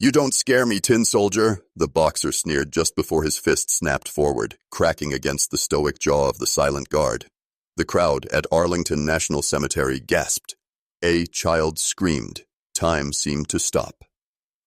"You don't scare me, tin soldier," the boxer sneered just before his fist snapped forward, cracking against the stoic jaw of the silent guard. The crowd at Arlington National Cemetery gasped. A child screamed. Time seemed to stop.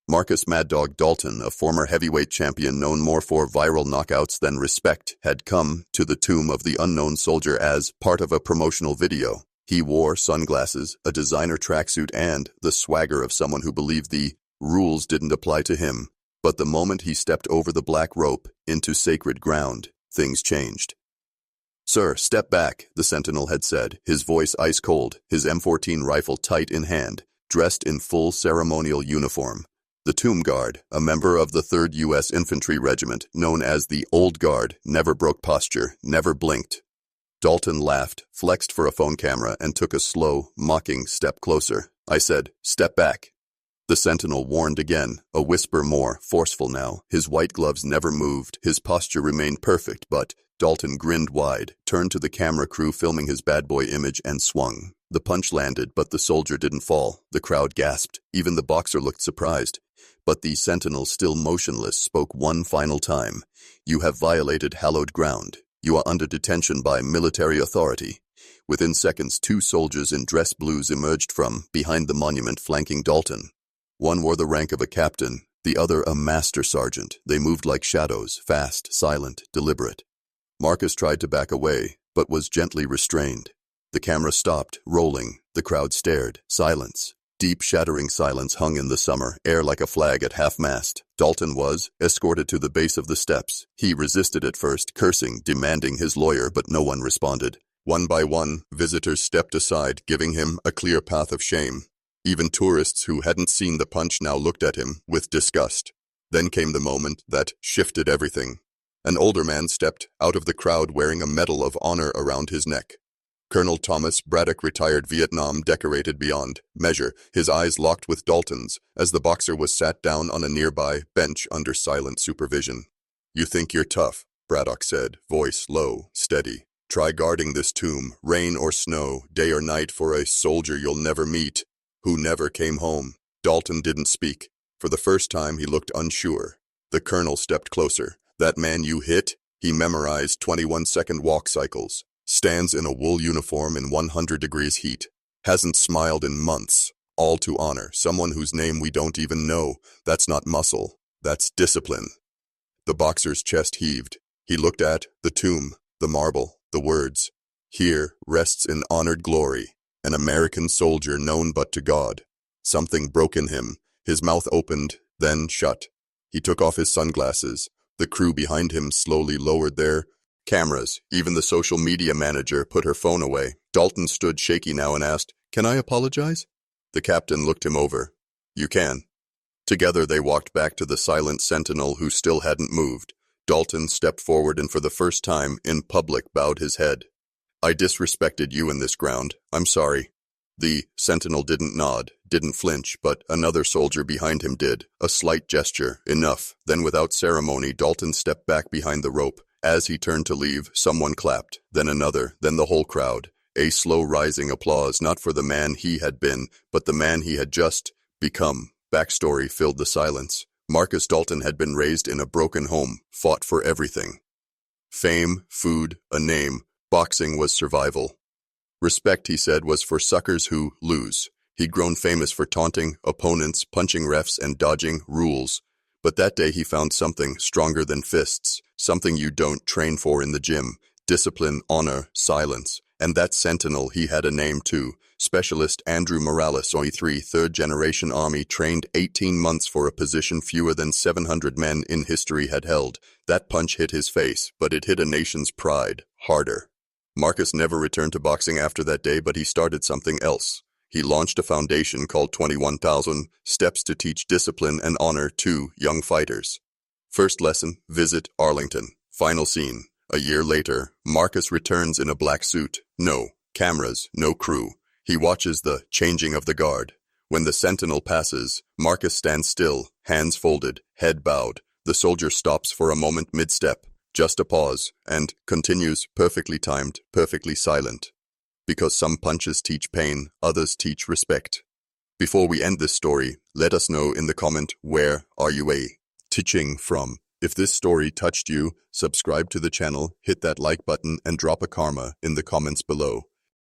Marcus Mad Dog Dalton, a former heavyweight champion known more for viral knockouts than respect, had come to the tomb of the unknown soldier as part of a promotional video. He wore sunglasses, a designer tracksuit, and the swagger of someone who believed the rules didn't apply to him. But the moment he stepped over the black rope into sacred ground, things changed. "Sir, step back," the sentinel had said, his voice ice cold, his M14 rifle tight in hand, dressed in full ceremonial uniform. The tomb guard, a member of the 3rd U.S. Infantry Regiment, known as the Old Guard, never broke posture, never blinked. Dalton laughed, flexed for a phone camera, and took a slow, mocking step closer. "I said, step back." The sentinel warned again, a whisper more forceful now. His white gloves never moved, his posture remained perfect, but Dalton grinned wide, turned to the camera crew filming his bad boy image, and swung. The punch landed, but the soldier didn't fall. The crowd gasped. Even the boxer looked surprised. But the sentinel, still motionless, spoke one final time. "You have violated hallowed ground. You are under detention by military authority." Within seconds, 2 soldiers in dress blues emerged from behind the monument flanking Dalton. One wore the rank of a captain, the other a master sergeant. They moved like shadows, fast, silent, deliberate. Marcus tried to back away, but was gently restrained. The camera stopped, rolling. The crowd stared. Silence. Deep, shattering silence hung in the summer air like a flag at half-mast. Dalton was escorted to the base of the steps. He resisted at first, cursing, demanding his lawyer, but no one responded. One by one, visitors stepped aside, giving him a clear path of shame. Even tourists who hadn't seen the punch now looked at him with disgust. Then came the moment that shifted everything. An older man stepped out of the crowd wearing a Medal of Honor around his neck. Colonel Thomas Braddock, retired Vietnam, decorated beyond measure, his eyes locked with Dalton's as the boxer was sat down on a nearby bench under silent supervision. "You think you're tough," Braddock said, voice low, steady. "Try guarding this tomb, rain or snow, day or night, for a soldier you'll never meet, who never came home." Dalton didn't speak. For the first time, he looked unsure. The colonel stepped closer. "That man you hit, he memorized 21-second walk cycles. Stands in a wool uniform in 100 degrees heat. Hasn't smiled in months. All to honor someone whose name we don't even know. That's not muscle. That's discipline." The boxer's chest heaved. He looked at the tomb, the marble, the words. "Here rests in honored glory, an American soldier known but to God." Something broke in him. His mouth opened, then shut. He took off his sunglasses. The crew behind him slowly lowered their cameras. Even the social media manager put her phone away. Dalton stood shaky now and asked, "Can I apologize?" The captain looked him over. "You can." Together they walked back to the silent sentinel who still hadn't moved. Dalton stepped forward and for the first time in public bowed his head. "I disrespected you in this ground. I'm sorry." The sentinel didn't nod, didn't flinch, but another soldier behind him did. A slight gesture, enough. Then without ceremony, Dalton stepped back behind the rope. As he turned to leave, someone clapped, then another, then the whole crowd. A slow rising applause, not for the man he had been, but the man he had just become. Backstory filled the silence. Marcus Dalton had been raised in a broken home, fought for everything. Fame, food, a name. Boxing was survival. Respect, he said, was for suckers who lose. He'd grown famous for taunting opponents, punching refs, and dodging rules. But that day he found something stronger than fists, something you don't train for in the gym. Discipline, honor, silence. And that sentinel, he had a name too. Specialist Andrew Morales, 3, third-generation Army, trained 18 months for a position fewer than 700 men in history had held. That punch hit his face, but it hit a nation's pride, harder. Marcus never returned to boxing after that day, but he started something else. He launched a foundation called 21,000 Steps to teach discipline and honor to young fighters. First lesson, visit Arlington. Final scene. A year later, Marcus returns in a black suit. No cameras, no crew. He watches the changing of the guard. When the sentinel passes, Marcus stands still, hands folded, head bowed. The soldier stops for a moment mid-step, just a pause, and continues, perfectly timed, perfectly silent. Because some punches teach pain, others teach respect. Before we end this story, let us know in the comment where are you teaching from. If this story touched you, subscribe to the channel, hit that like button, and drop a karma in the comments below.